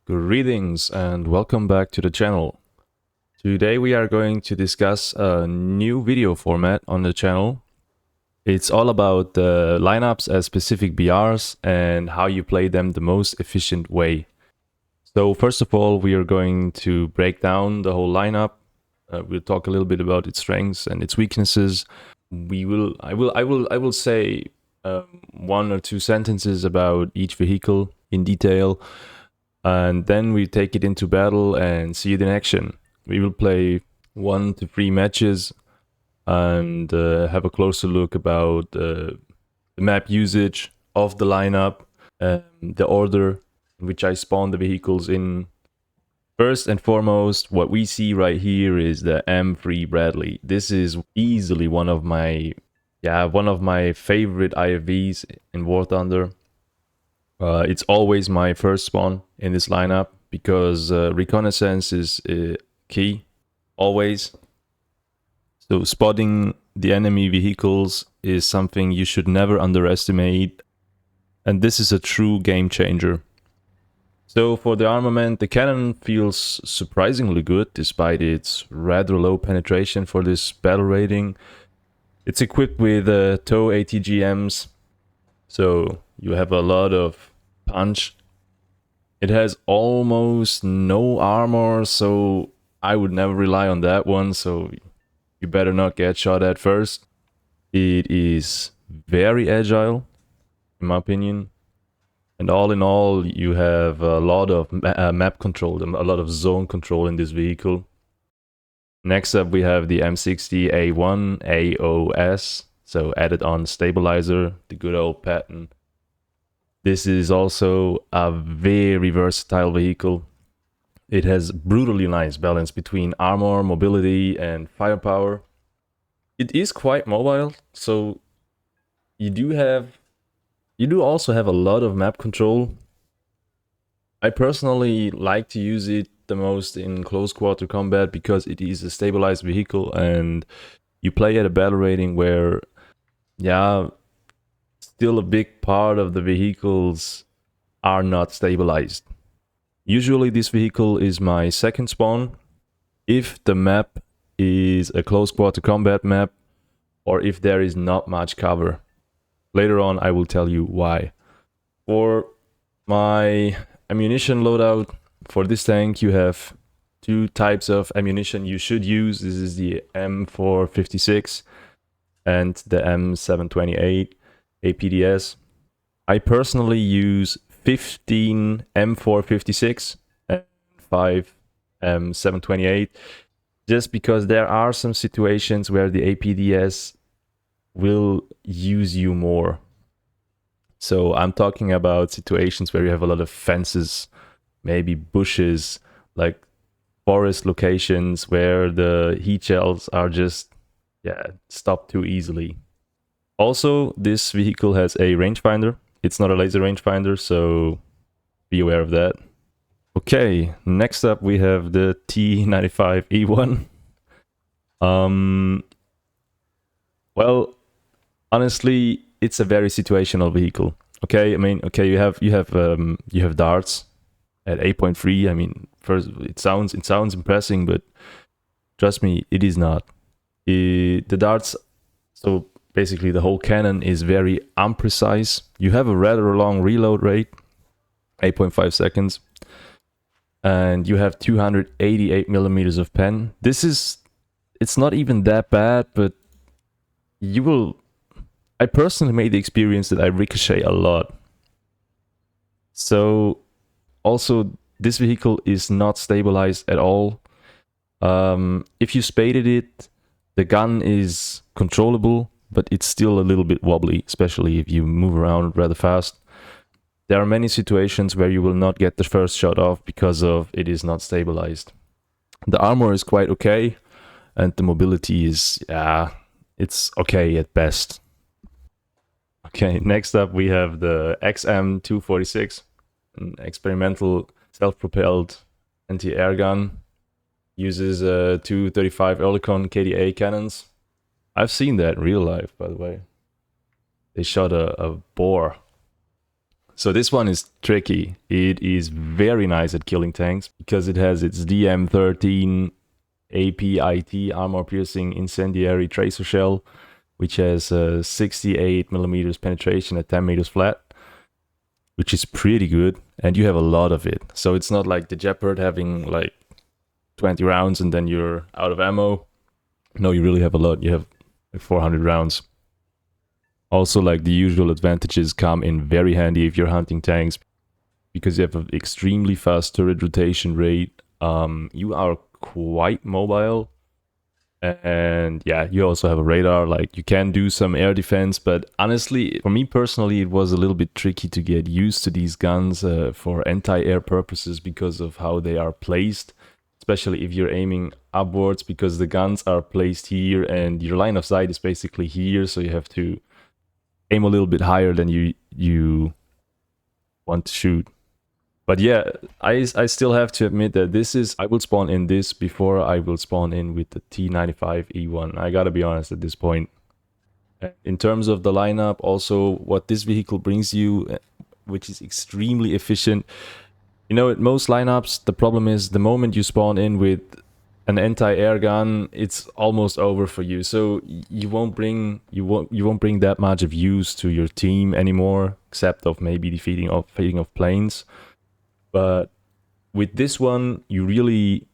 Greetings and welcome back to the channel. Today we are going to discuss a new video format on the channel. It's all about the lineups as specific BRs and how you play them the most efficient way. So first of all, we are going to break down the whole lineup. We'll talk a little bit about its strengths and its weaknesses. I will say one or two sentences about each vehicle in detail. And then we take it into battle and see it in action. We will play 1 to 3 matches and have a closer look about the map usage of the lineup, the order in which I spawn the vehicles in. First and foremost, what we see right here is the M3 Bradley. This is easily one of my favorite IFVs in War Thunder. It's always my first spawn in this lineup because reconnaissance is key, always. So spotting the enemy vehicles is something you should never underestimate, and this is a true game changer. So for the armament, the cannon feels surprisingly good despite its rather low penetration for this battle rating. It's equipped with TOW ATGMs, so you have a lot of punch. It has almost no armor, so I would never rely on that one, so you better not get shot at first. It is very agile, in my opinion. And all in all, you have a lot of map control, a lot of zone control in this vehicle. Next up, we have the M60A1 AOS, so added on stabilizer, the good old pattern. This is also a very versatile vehicle. It has brutally nice balance between armor, mobility, and firepower. It is quite mobile, so you do also have a lot of map control. I personally like to use it the most in close quarter combat because it is a stabilized vehicle and you play at a battle rating where, still a big part of the vehicles are not stabilized. Usually this vehicle is my second spawn if the map is a close quarter combat map or if there is not much cover. Later on I will tell you why. For my ammunition loadout, for this tank you have two types of ammunition you should use. This is the M456 and the M728 APDS. I personally use 15 M456 and 5 M728 just because there are some situations where the APDS will use you more. So I'm talking about situations where you have a lot of fences, maybe bushes, like forest locations where the heat shells are just stopped too easily. Also, this vehicle has a rangefinder. It's not a laser rangefinder, so be aware of that. Okay, next up we have the T95E1. Well, honestly, it's a very situational vehicle. Okay, I mean, okay, you have darts at 8.3. I mean, first it sounds impressive, but trust me, it is not. The darts, so basically the whole cannon is very imprecise. You have a rather long reload rate, 8.5 seconds, and you have 288 millimeters of pen. It's not even that bad, but I personally made the experience that I ricochet a lot. So also this vehicle is not stabilized at all. If you spaded it, the gun is controllable, but it's still a little bit wobbly, especially if you move around rather fast. There are many situations where you will not get the first shot off because of it is not stabilized. The armor is quite okay, and the mobility is, it's okay at best. Okay, next up we have the XM246, an experimental self-propelled anti-air gun. Uses 235 Oerlikon KDA cannons. I've seen that in real life, by the way. They shot a boar. So this one is tricky. It is very nice at killing tanks because it has its DM13 APIT armor piercing incendiary tracer shell, which has 68 millimeters penetration at 10 meters flat, which is pretty good, and you have a lot of it. So it's not like the Jeopard having like 20 rounds and then you're out of ammo. No, you really have a lot. You have like 400 rounds. Also, like the usual advantages come in very handy if you're hunting tanks, because you have an extremely fast turret rotation rate. You are quite mobile, and yeah, you also have a radar. Like you can do some air defense, but honestly, for me personally, it was a little bit tricky to get used to these guns for anti-air purposes because of how they are placed, especially if you're aiming upwards, because the guns are placed here and your line of sight is basically here, so you have to aim a little bit higher than you want to shoot. But yeah, I still have to admit that I will spawn in this before I will spawn in with the T95E1. I gotta be honest at this point. In terms of the lineup, also what this vehicle brings you, which is extremely efficient. You know, at most lineups, the problem is the moment you spawn in with an anti-air gun, it's almost over for you. So you won't bring that much of use to your team anymore, except of maybe defeating of planes. But with this one, you really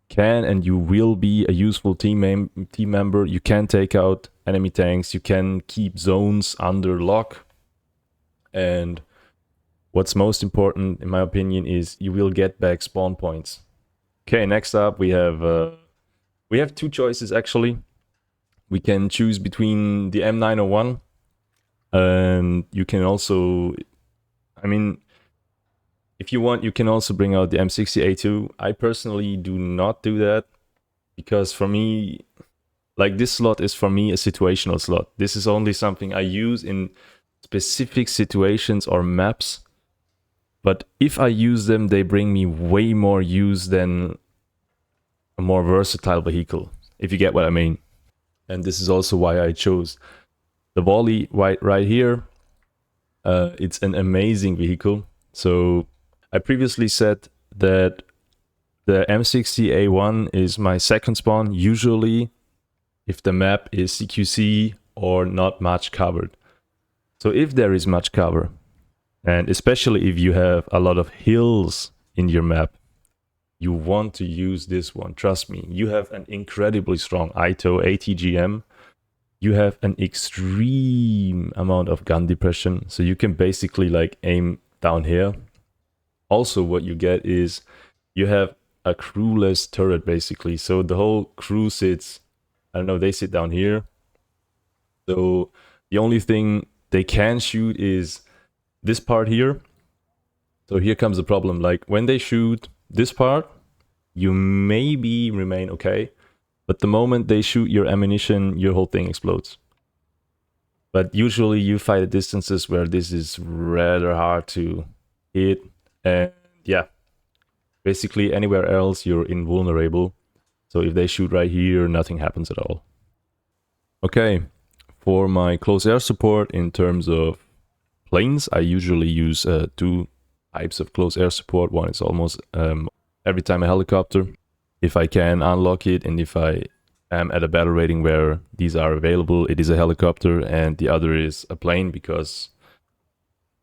can and you will be a useful team member. You can take out enemy tanks. You can keep zones under lock. And what's most important, in my opinion, is you will get back spawn points. Okay, next up we have two choices actually. We can choose between the M901, and you can also, I mean, if you want, you can also bring out the M60A2. I personally do not do that because for me, like this slot is for me a situational slot. This is only something I use in specific situations or maps. But if I use them, they bring me way more use than a more versatile vehicle, if you get what I mean. And this is also why I chose the Volley right here. It's an amazing vehicle. So I previously said that the M60A1 is my second spawn, usually if the map is CQC or not much covered. So if there is much cover, and especially if you have a lot of hills in your map, you want to use this one. Trust me, you have an incredibly strong ITO ATGM. You have an extreme amount of gun depression, so you can basically like aim down here. Also, what you get is you have a crewless turret basically. So the whole crew sits, I don't know, they sit down here. So the only thing they can shoot is this part here. So here comes the problem. Like when they shoot this part, you maybe remain okay. But the moment they shoot your ammunition, your whole thing explodes. But usually you fight at distances where this is rather hard to hit. And yeah, basically anywhere else you're invulnerable. So if they shoot right here, nothing happens at all. Okay, for my close air support in terms of planes, I usually use two types of close air support. One is almost every time a helicopter, if I can unlock it, and if I am at a battle rating where these are available, it is a helicopter, and the other is a plane, because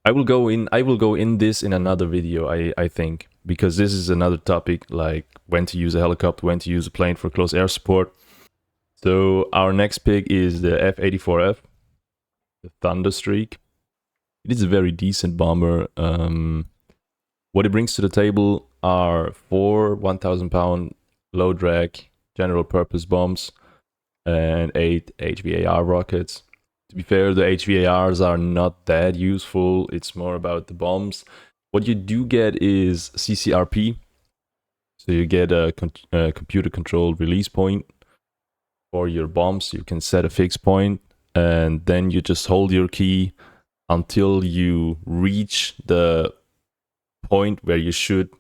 I will go in this in another video, I think, because this is another topic, like when to use a helicopter, when to use a plane for close air support. So our next pick is the F-84F, the Thunderstreak. It is a very decent bomber. What it brings to the table are 4 1,000-pound low drag general purpose bombs and 8 HVAR rockets. To be fair, the HVARs are not that useful. It's more about the bombs. What you do get is CCRP. So you get a computer controlled release point for your bombs. You can set a fixed point and then you just hold your key until you reach the point where you should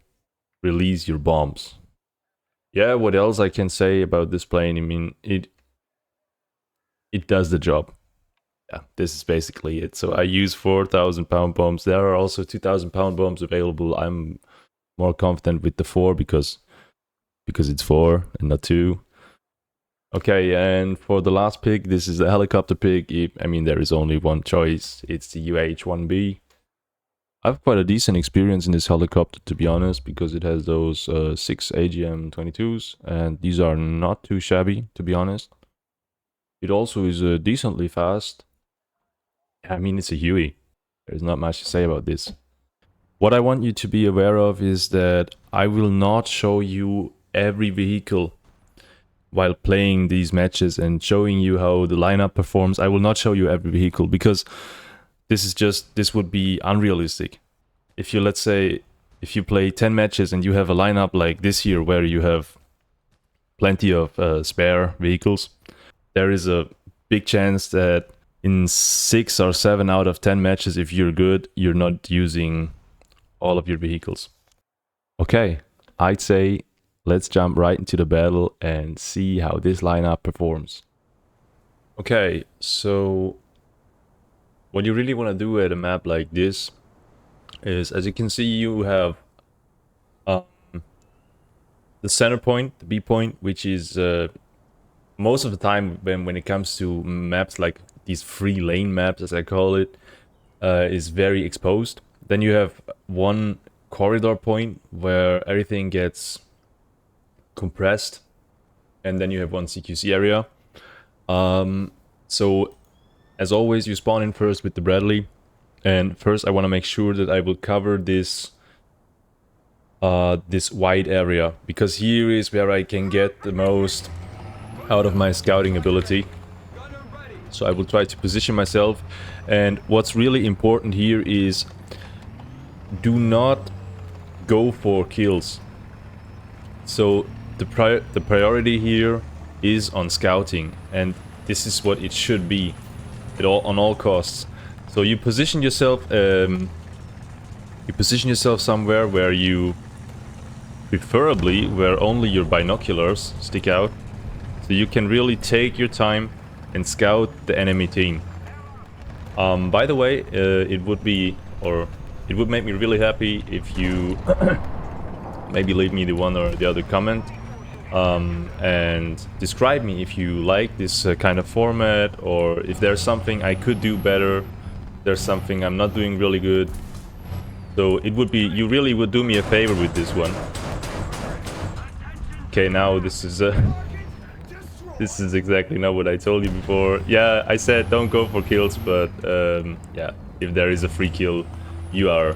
release your bombs. Yeah, what else I can say about this plane? I mean, it does the job. yeah, this is basically it. So I use 4,000 pound bombs. There are also 2,000 pound bombs available. I'm more confident with the 4 because it's 4 and not 2. Okay, and for the last pick, this is the helicopter pick. I mean, there is only one choice. It's the UH-1B. I have quite a decent experience in this helicopter, to be honest, because it has those 6 AGM-22s, and these are not too shabby, to be honest. It also is decently fast. I mean, it's a Huey. There's not much to say about this. What I want you to be aware of is that I will not show you every vehicle while playing these matches and showing you how the lineup performs. I will not show you every vehicle because this would be unrealistic. If you, let's say, if you play 10 matches and you have a lineup like this year where you have plenty of spare vehicles, there is a big chance that in 6 or 7 out of 10 matches, if you're good, you're not using all of your vehicles. Okay, I'd say let's jump right into the battle and see how this lineup performs. Okay, so what you really want to do at a map like this is, as you can see, you have the center point, the B point, which is most of the time when it comes to maps like these free lane maps, as I call it, is very exposed. Then you have one corridor point where everything gets compressed, and then you have one CQC area. So as always, you spawn in first with the Bradley, and first I want to make sure that I will cover this this wide area, because here is where I can get the most out of my scouting ability. So I will try to position myself, and what's really important here is do not go for kills. So the priority here is on scouting, and this is what it should be on all costs. So you position yourself somewhere where you, preferably where only your binoculars stick out, so you can really take your time and scout the enemy team. By the way, it would make me really happy if you maybe leave me the one or the other comment and describe me if you like this kind of format, or if there's something I could do better, there's something I'm not doing really good. So you really would do me a favor with this one. Okay, now this is exactly not what I told you before. Yeah, I said don't go for kills, but yeah, if there is a free kill, you are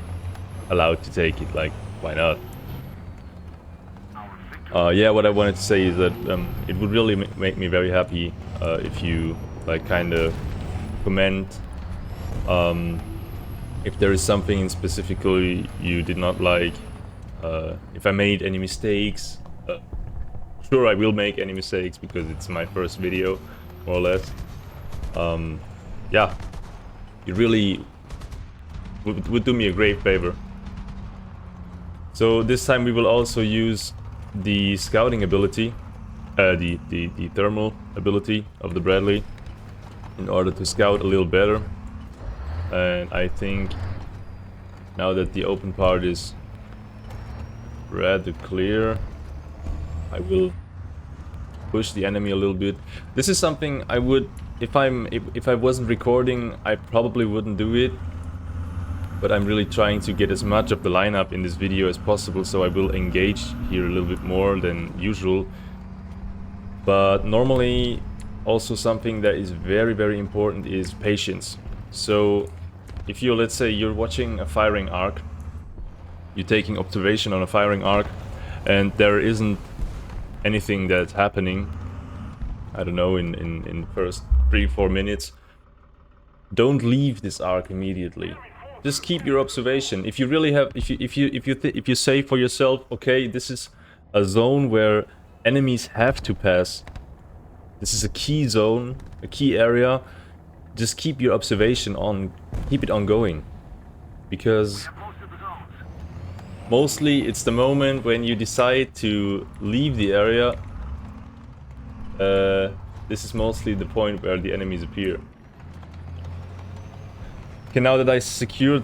allowed to take it. Like, why not? Yeah, what I wanted to say is that it would really make me very happy if you like kind of comment if there is something specifically you did not like, if I made any mistakes. Sure, I will make any mistakes because it's my first video, more or less. Yeah, it really would do me a great favor. So this time we will also use the scouting ability, the thermal ability of the Bradley, in order to scout a little better. And I think now that the open part is rather clear, I will push the enemy a little bit. This is something I would, if I wasn't recording, I probably wouldn't do it. But I'm really trying to get as much of the lineup in this video as possible, so I will engage here a little bit more than usual. But normally, also something that is very, very important is patience. So if you, let's say you're watching a firing arc, you're taking observation on a firing arc, and there isn't anything that's happening, I don't know, in the first 3-4 minutes, don't leave this arc immediately. Just keep your observation. If you really have, if you say for yourself, okay, this is a zone where enemies have to pass, this is a key zone, a key area, just keep your observation on, keep it ongoing, because mostly it's the moment when you decide to leave the area. This is mostly the point where the enemies appear. Okay, now that I secured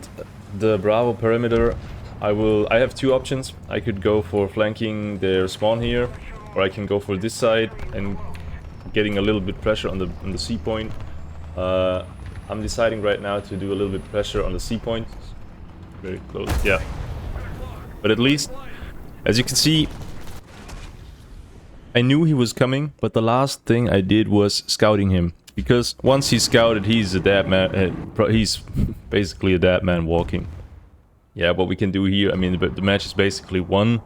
the Bravo perimeter, I have two options. I could go for flanking their spawn here, or I can go for this side and getting a little bit pressure on the C point. I'm deciding right now to do a little bit pressure on the C point. Very close, yeah. But at least, as you can see, I knew he was coming, but the last thing I did was scouting him. Because once he's scouted, he's a dead man. He's basically a dead man walking. Yeah, what we can do here, I mean, the match is basically won.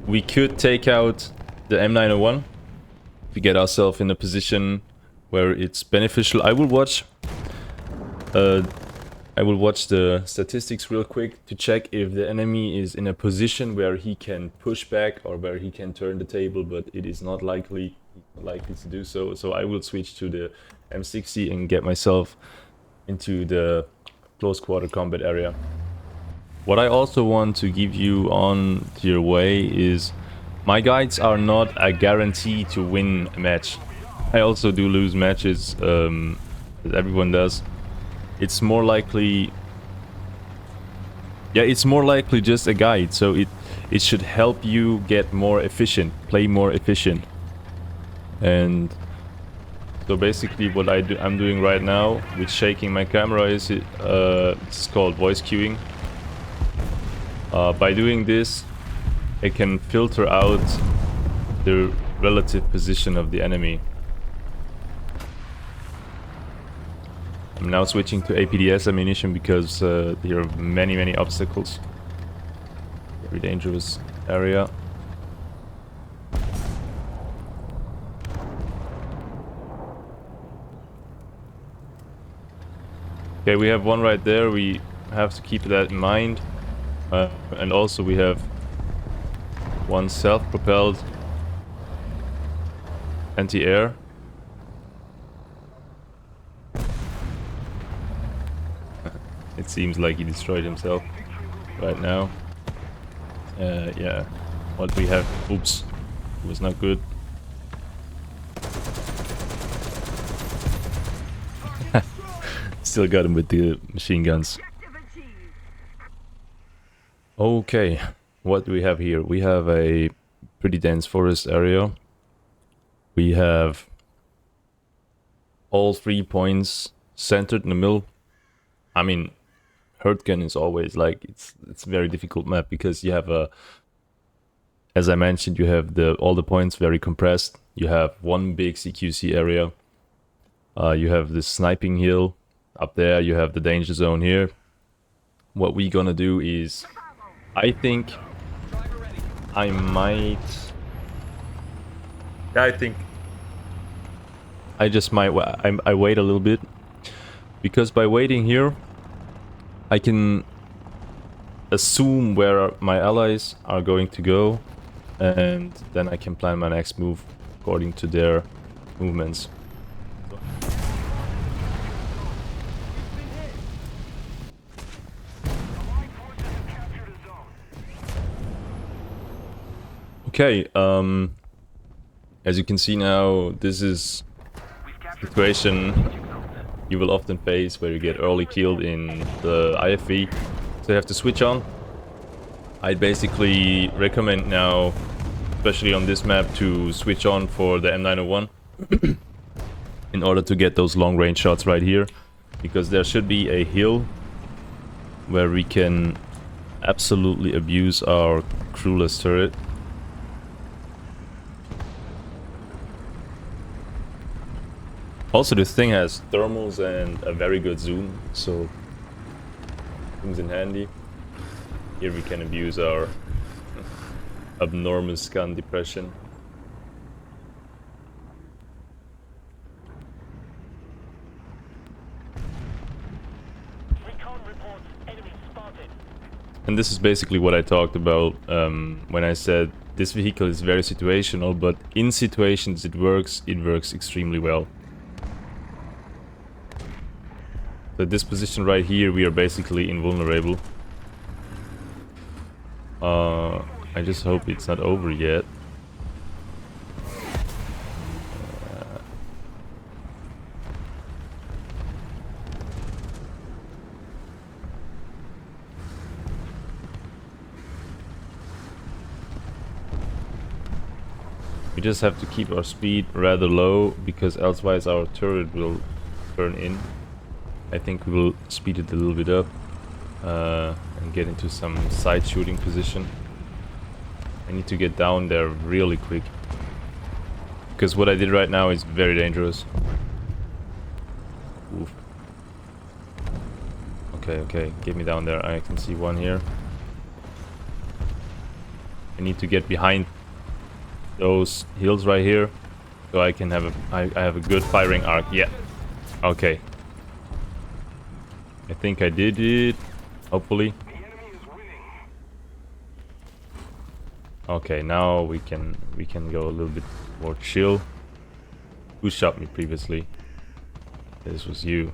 We could take out the M901 to get ourselves in a position where it's beneficial. I will watch the statistics real quick to check if the enemy is in a position where he can push back or where he can turn the table, but it is not likely to do so. So I will switch to the M60 and get myself into the close quarter combat area. What I also want to give you on your way is my guides are not a guarantee to win a match. I also do lose matches, as everyone does. It's more likely... yeah, it's more likely just a guide, so it should help you get more efficient, play more efficient. And so basically what I'm doing right now with shaking my camera is it's called voice cueing. By doing this, I can filter out the relative position of the enemy. I'm now switching to APDS ammunition because there are many obstacles. Very dangerous area. Okay, we have one right there. We have to keep that in mind. And also we have one self-propelled anti-air. It seems like he destroyed himself right now. Yeah, what we have... oops, it was not good. Still got him with the machine guns. Okay, what do we have here? We have a pretty dense forest area. We have all 3 points centered in the middle. I mean, Hurtgen is always like, it's a very difficult map because you have as I mentioned, you have all the points very compressed. You have one big CQC area. You have the sniping hill up there. You have the danger zone here. What we're gonna do is, I think I might... yeah, I think I just might... I wait a little bit. Because by waiting here, I can assume where my allies are going to go. And then I can plan my next move according to their movements. Okay, as you can see now, this is a situation you will often face where you get early killed in the IFV, so you have to switch on. I'd basically recommend now, especially on this map, to switch on for the M901 in order to get those long range shots right here, because there should be a hill where we can absolutely abuse our crewless turret. Also, this thing has thermals and a very good zoom, so comes in handy. Here we can abuse our abnormal gun depression. And this is basically what I talked about when I said this vehicle is very situational, but in situations it works extremely well. So this position right here, we are basically invulnerable. I just hope it's not over yet. just have to keep our speed rather low, because otherwise our turret will turn in. I think we will speed it a little bit up and get into some side shooting position. I need to get down there really quick, because what I did right now is very dangerous. Oof. Okay, get me down there. I can see one here. I need to get behind those hills right here, so I can have I have a good firing arc. Yeah. Okay. I think I did it. Hopefully. Okay, now we can go a little bit more chill. Who shot me previously? This was you.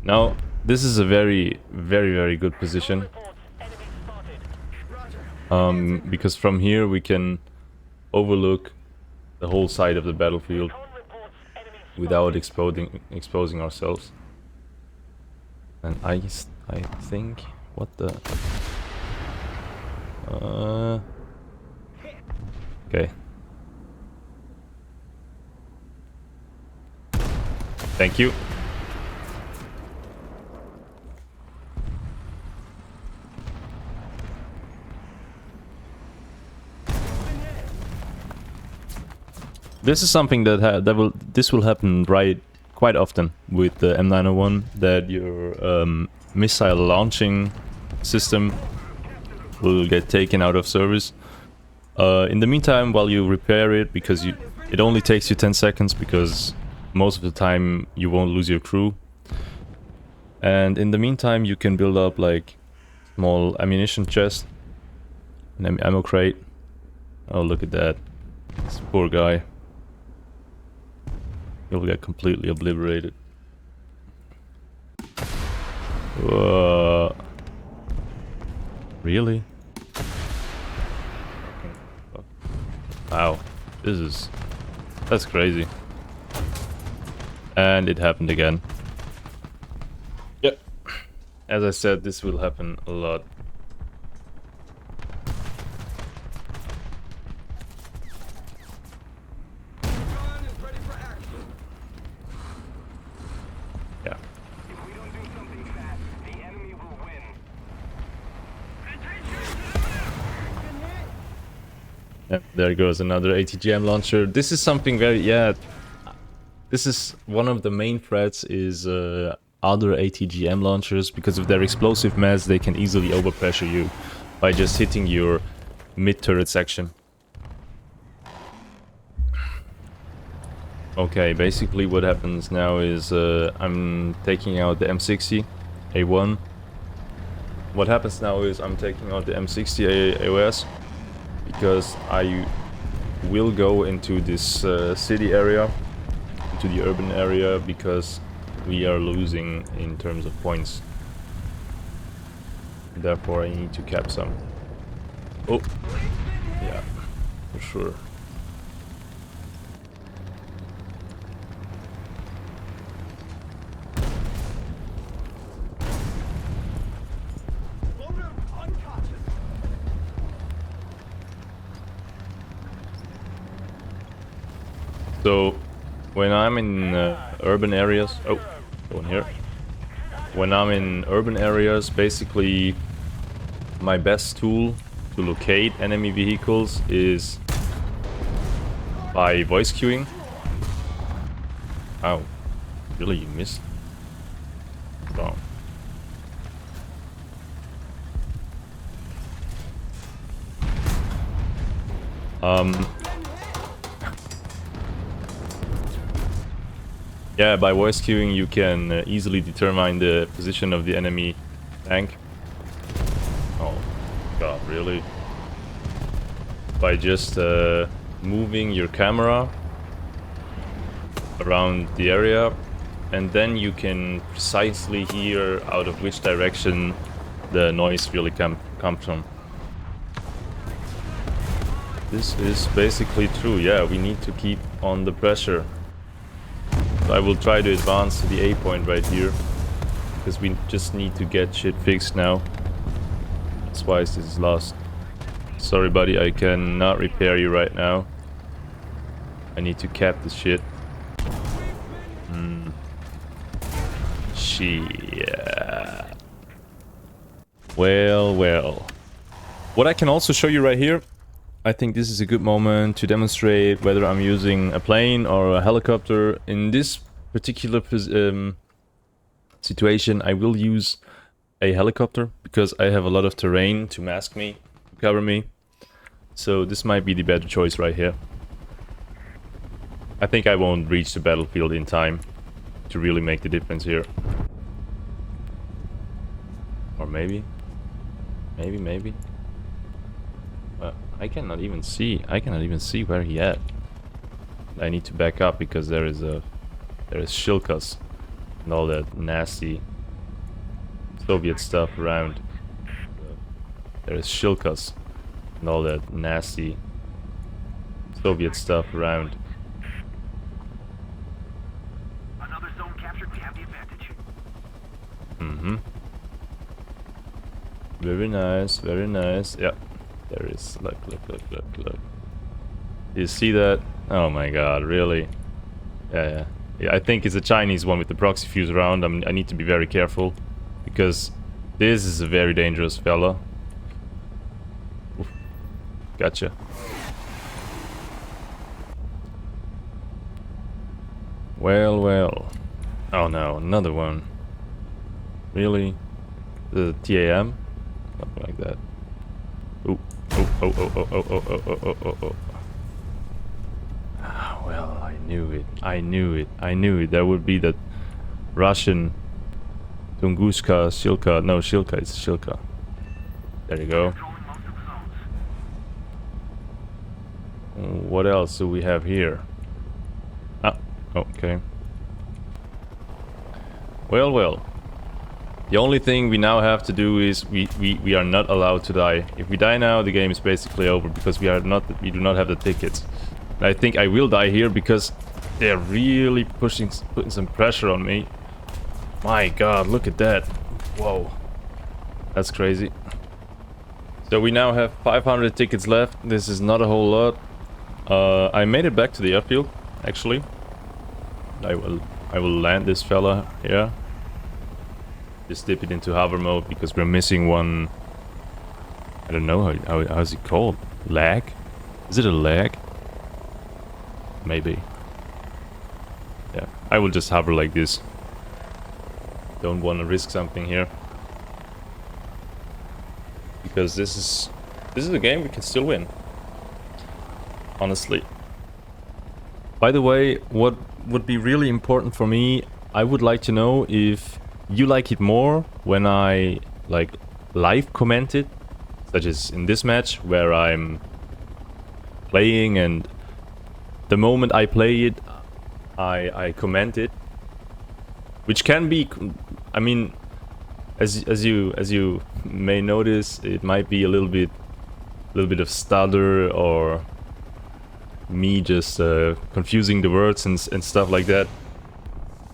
Now, this is a very good position. Because from here we can overlook the whole side of the battlefield without exposing ourselves. And I think, what the... okay. Thank you. This is something this will happen quite often with the M901, that your missile launching system will get taken out of service. In the meantime, while you repair it, because it only takes you 10 seconds, because most of the time you won't lose your crew. And in the meantime, you can build up like small ammunition chest, an ammo crate. Oh, look at that. This poor guy. He'll get completely obliterated. Really? Wow. That's crazy. And it happened again. Yep. As I said, this will happen a lot. Yep, there goes another ATGM launcher. This is something very... yeah. This is one of the main threats, is other ATGM launchers. Because of their explosive mass, they can easily overpressure you by just hitting your mid-turret section. Okay, basically what happens now is I'm taking out the M60 A1. What happens now is I'm taking out the M60 AOS, because I will go into this city area, into the urban area, because we are losing in terms of points. Therefore I need to cap some. Oh, yeah, for sure. So, when I'm in urban areas... oh, go in here. When I'm in urban areas, basically my best tool to locate enemy vehicles is by voice queuing. Ow. Really, you missed? Wow. Yeah, by voice queuing you can easily determine the position of the enemy tank. Oh god, really? By just moving your camera around the area, and then you can precisely hear out of which direction the noise really comes from. This is basically true. Yeah, we need to keep on the pressure. I will try to advance to the A point right here, because we just need to get shit fixed now. Otherwise this is lost. Sorry, buddy, I cannot repair you right now. I need to cap this shit. Shit. Well, well. What I can also show you right here, I think this is a good moment to demonstrate whether I'm using a plane or a helicopter. In this particular situation, I will use a helicopter because I have a lot of terrain to mask me, to cover me. So this might be the better choice right here. I think I won't reach the battlefield in time to really make the difference here. Or maybe. Maybe. I cannot even see. I cannot even see where he at. I need to back up because there is Shilkas and all that nasty Soviet stuff around. There is Shilkas and all that nasty Soviet stuff around. Another zone captured, we have the advantage. Very nice, very nice. Yeah, there is. Look. You see that? Oh my god, really? Yeah, I think it's a Chinese one with the proxy fuse around. I need to be very careful because this is a very dangerous fella. Oof. Gotcha. Well. Oh no, another one. Really? The TAM? Something like that. Oh. Ah, well, I knew it. There would be that Russian Tunguska, Shilka. No, Shilka, it's Shilka. There you go. What else do we have here? Ah, okay. Well. The only thing we now have to do is we are not allowed to die. If we die now, the game is basically over because we do not have the tickets. And I think I will die here because they're really putting some pressure on me. My god, look at that. Whoa. That's crazy. So we now have 500 tickets left. This is not a whole lot. I made it back to the airfield, actually. I will land this fella here. Just dip it into hover mode because we're missing one. I don't know how is it called? Lag? Is it a lag? Maybe. Yeah, I will just hover like this. Don't want to risk something here because this is a game we can still win. Honestly. By the way, what would be really important for me, I would like to know if you like it more when I like live comment it, such as in this match where I'm playing and the moment I play it, I comment it, which can be, I mean, as you may notice, it might be a little bit of stutter or me just confusing the words and stuff like that,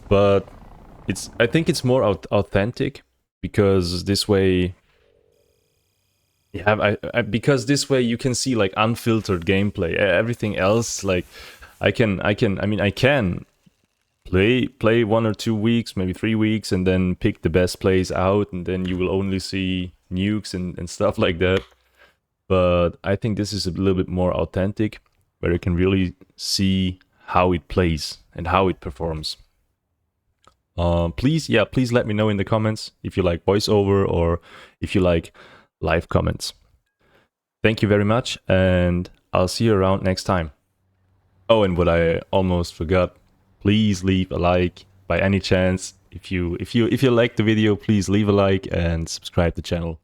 but I think it's more authentic because this way, yeah, because this way you can see like unfiltered gameplay. Everything else, like I can play 1 or 2 weeks, maybe 3 weeks, and then pick the best plays out, and then you will only see nukes and stuff like that. But I think this is a little bit more authentic, where you can really see how it plays and how it performs. Please let me know in the comments if you like voiceover or if you like live comments. Thank you very much, and I'll see you around next time. Oh, and what I almost forgot, please leave a like by any chance. If you like the video, please leave a like and subscribe to the channel.